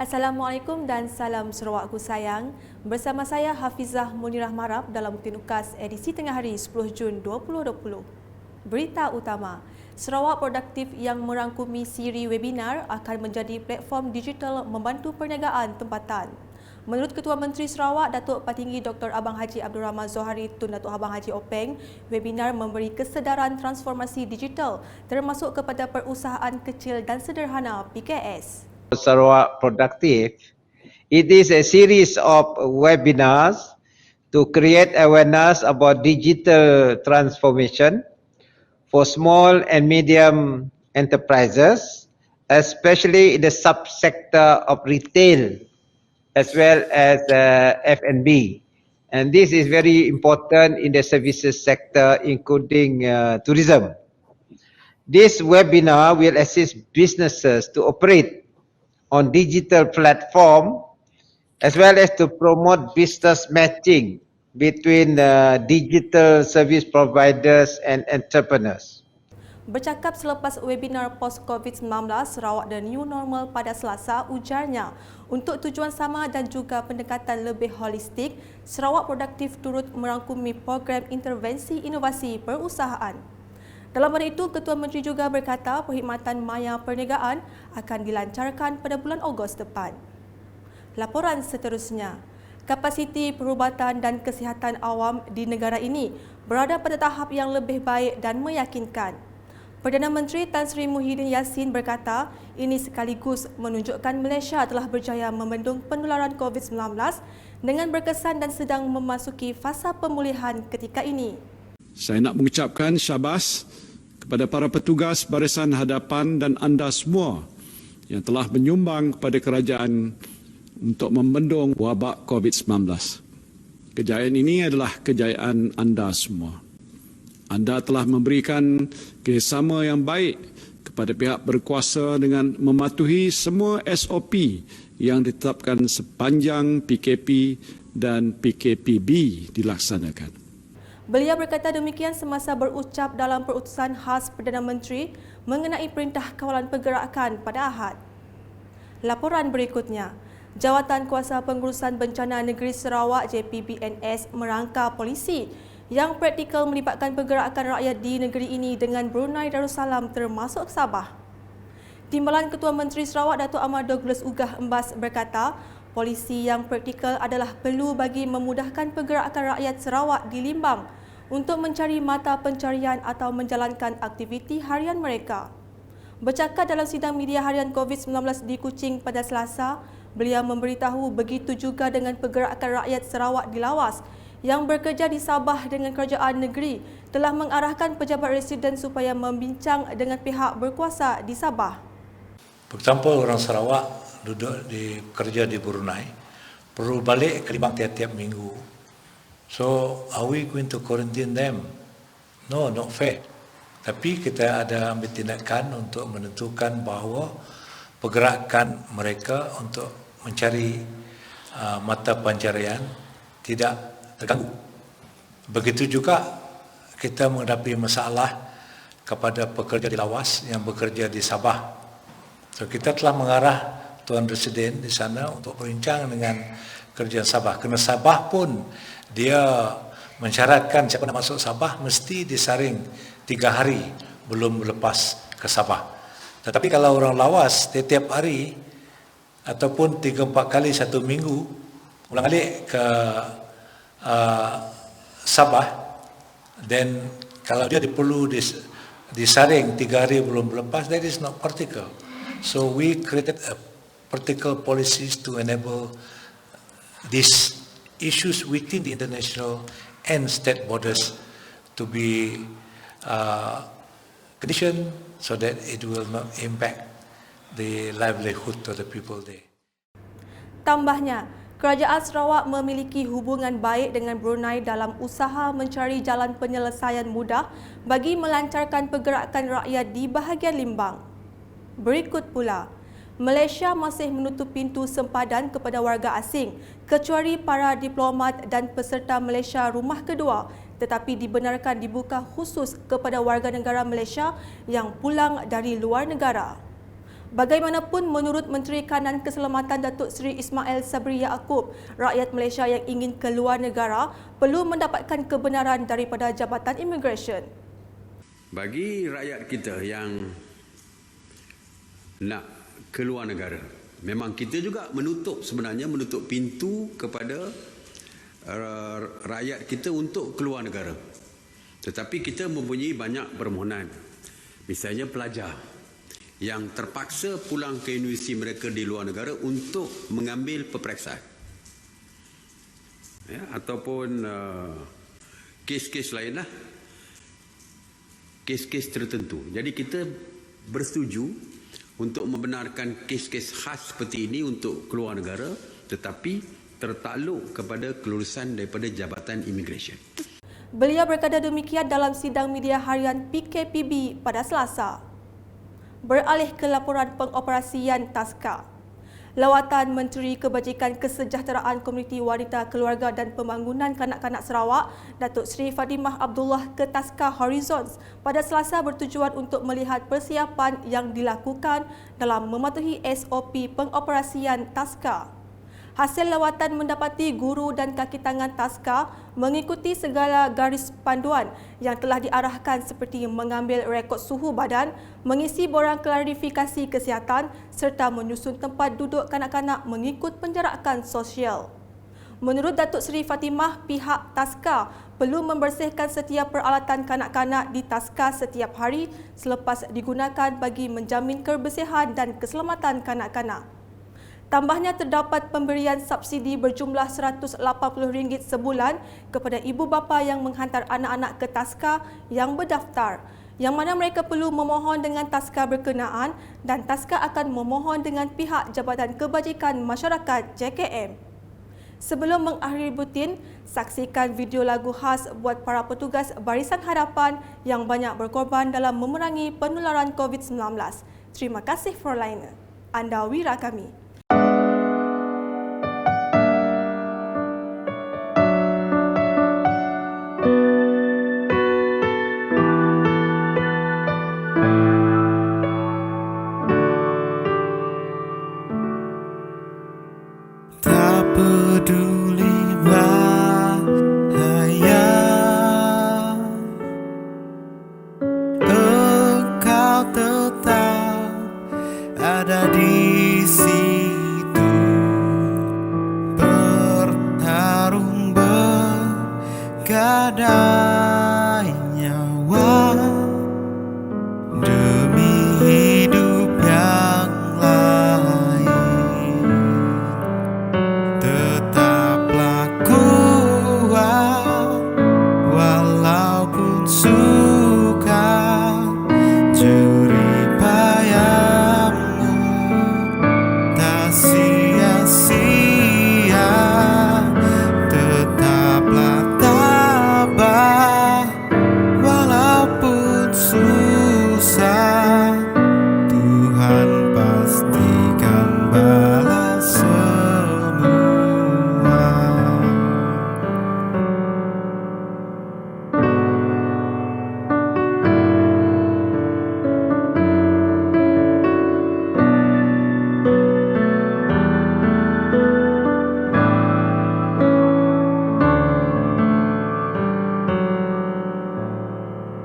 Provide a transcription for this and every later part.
Assalamualaikum dan salam Sarawakku sayang. Bersama saya Hafizah Munirah Marab dalam Bukti Nukas edisi tengah hari 10 Jun 2020. Berita utama, Sarawak Produktif yang merangkumi siri webinar akan menjadi platform digital membantu perniagaan tempatan. Menurut Ketua Menteri Sarawak, Datuk Patinggi Dr. Abang Haji Abdul Rahman Zohari Tun Datuk Abang Haji Openg, webinar memberi kesedaran transformasi digital termasuk kepada perusahaan kecil dan sederhana PKS. Sarawak Productive. It is a series of webinars to create awareness about digital transformation for small and medium enterprises, especially in the subsector of retail as well as F&B. And this is very important in the services sector, including tourism. This webinar will assist businesses to operate on digital platform as well as to promote business matching between digital service providers and entrepreneurs. Bercakap selepas webinar post-COVID-19 Sarawak The New Normal pada Selasa, ujarnya untuk tujuan sama dan juga pendekatan lebih holistik, Sarawak Produktif turut merangkumi program intervensi inovasi perusahaan. Dalam pada itu, Ketua Menteri juga berkata perkhidmatan maya perniagaan akan dilancarkan pada bulan Ogos depan. Laporan seterusnya, kapasiti perubatan dan kesihatan awam di negara ini berada pada tahap yang lebih baik dan meyakinkan. Perdana Menteri Tan Sri Muhyiddin Yassin berkata ini sekaligus menunjukkan Malaysia telah berjaya membendung penularan COVID-19 dengan berkesan dan sedang memasuki fasa pemulihan ketika ini. Saya nak mengucapkan syabas kepada para petugas barisan hadapan dan anda semua yang telah menyumbang kepada kerajaan untuk membendung wabak COVID-19. Kejayaan ini adalah kejayaan anda semua. Anda telah memberikan kerjasama yang baik kepada pihak berkuasa dengan mematuhi semua SOP yang ditetapkan sepanjang PKP dan PKPB dilaksanakan. Beliau berkata demikian semasa berucap dalam perutusan khas Perdana Menteri mengenai Perintah Kawalan Pergerakan pada Ahad. Laporan berikutnya, Jawatan Kuasa Pengurusan Bencana Negeri Sarawak JPBNS merangka polisi yang praktikal melibatkan pergerakan rakyat di negeri ini dengan Brunei Darussalam termasuk Sabah. Timbalan Ketua Menteri Sarawak Datuk Ahmad Douglas Ugah Embas berkata, polisi yang praktikal adalah perlu bagi memudahkan pergerakan rakyat Sarawak di Limbang untuk mencari mata pencarian atau menjalankan aktiviti harian mereka. Bercakap dalam sidang media harian COVID-19 di Kuching pada Selasa, beliau memberitahu begitu juga dengan pergerakan rakyat Sarawak di Lawas yang bekerja di Sabah dengan kerajaan negeri telah mengarahkan pejabat residen supaya membincang dengan pihak berkuasa di Sabah. Pertama, orang Sarawak duduk kerja di Brunei perlu balik ke Limbang tiap-tiap minggu. So, are we going to quarantine them? No, not fair. Tapi kita ada ambil tindakan untuk menentukan bahawa pergerakan mereka untuk mencari mata pencarian tidak terganggu. Begitu juga kita menghadapi masalah kepada pekerja di Lawas yang bekerja di Sabah. So, kita telah mengarah Tuan Residen di sana untuk berbincang dengan kerajaan Sabah. Kerana Sabah pun dia mensyaratkan siapa nak masuk Sabah mesti disaring 3 hari belum lepas ke Sabah. Tetapi kalau orang Lawas setiap hari ataupun 3-4 kali satu minggu ulang alik ke Sabah, then kalau dia perlu disaring 3 hari belum lepas, that is not practical. So we created a practical policies to enable these issues within the international and state borders to be conditioned so that it will not impact the livelihood of the people there. Tambahnya, Kerajaan Sarawak memiliki hubungan baik dengan Brunei dalam usaha mencari jalan penyelesaian mudah bagi melancarkan pergerakan rakyat di bahagian Limbang. Berikut pula, Malaysia masih menutup pintu sempadan kepada warga asing kecuali para diplomat dan peserta Malaysia Rumah Kedua, tetapi dibenarkan dibuka khusus kepada warga negara Malaysia yang pulang dari luar negara. Bagaimanapun menurut Menteri Kanan Keselamatan Datuk Seri Ismail Sabri Yaakob, rakyat Malaysia yang ingin keluar negara perlu mendapatkan kebenaran daripada Jabatan Imigresen. Bagi rakyat kita yang nak keluar negara, memang kita juga sebenarnya menutup pintu kepada rakyat kita untuk keluar negara. Tetapi kita mempunyai banyak permohonan. Misalnya pelajar yang terpaksa pulang ke universiti mereka di luar negara untuk mengambil peperiksaan. Ya, ataupun kes-kes lainlah. Kes-kes tertentu. Jadi kita bersetuju untuk membenarkan kes-kes khas seperti ini untuk keluar negara, tetapi tertakluk kepada kelulusan daripada Jabatan Imigresen. Beliau berkata demikian dalam sidang media harian PKPB pada Selasa. Beralih ke laporan pengoperasian TASKA. Lawatan Menteri Kebajikan Kesejahteraan Komuniti Wanita Keluarga dan Pembangunan Kanak-kanak Sarawak, Datuk Seri Fatimah Abdullah ke TASKA Horizons pada Selasa bertujuan untuk melihat persiapan yang dilakukan dalam mematuhi SOP pengoperasian TASKA. Hasil lawatan mendapati guru dan kaki tangan TASKA mengikuti segala garis panduan yang telah diarahkan seperti mengambil rekod suhu badan, mengisi borang klarifikasi kesihatan serta menyusun tempat duduk kanak-kanak mengikut penjarakan sosial. Menurut Datuk Seri Fatimah, pihak TASKA perlu membersihkan setiap peralatan kanak-kanak di TASKA setiap hari selepas digunakan bagi menjamin kebersihan dan keselamatan kanak-kanak. Tambahnya terdapat pemberian subsidi berjumlah RM180 sebulan kepada ibu bapa yang menghantar anak-anak ke TASKA yang berdaftar, yang mana mereka perlu memohon dengan TASKA berkenaan dan TASKA akan memohon dengan pihak Jabatan Kebajikan Masyarakat JKM. Sebelum mengakhiri buletin, saksikan video lagu khas buat para petugas Barisan Hadapan yang banyak berkorban dalam memerangi penularan COVID-19. Terima kasih Fraulein. Anda wira kami. Tak peduli bahaya, engkau tetap ada di situ, bertarung bergadai nyawa demi hidup yang lain. Tetaplah kuat walaupun sukar, jerih payahmu tak sia-sia. Tetaplah tabah walaupun susah, Tuhan pastikan balas semua.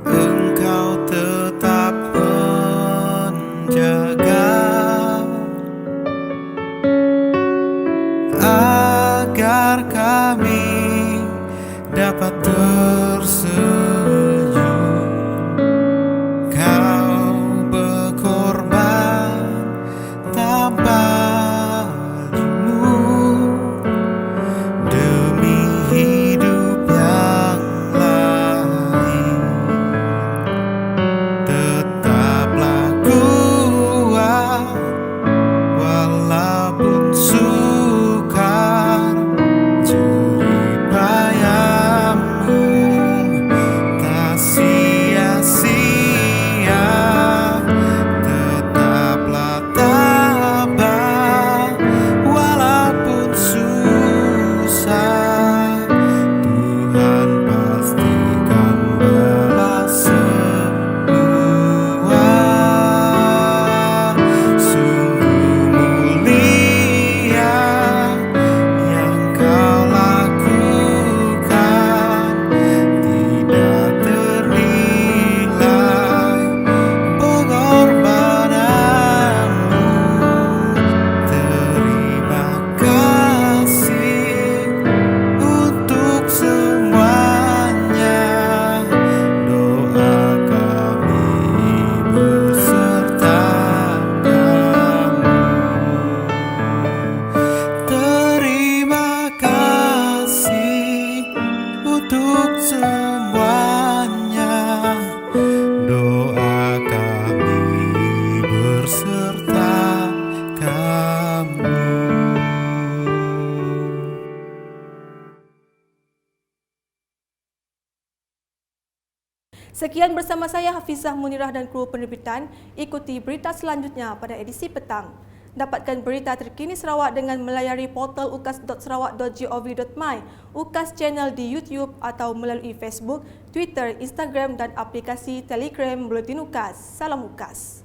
Engkau tetap menjaga agar kami dapat tersenyum. Kau berkorban tanpa jemu demi hidup yang lain. Tetaplah kuat walaupun sukar, jerih payahmu Sekian bersama saya Hafizah Munirah dan kru penerbitan. Ikuti berita selanjutnya pada edisi petang. Dapatkan berita terkini Sarawak dengan melayari portal ukas.sarawak.gov.my, UKAS channel di YouTube atau melalui Facebook, Twitter, Instagram dan aplikasi Telegram Buletin UKAS. Salam UKAS.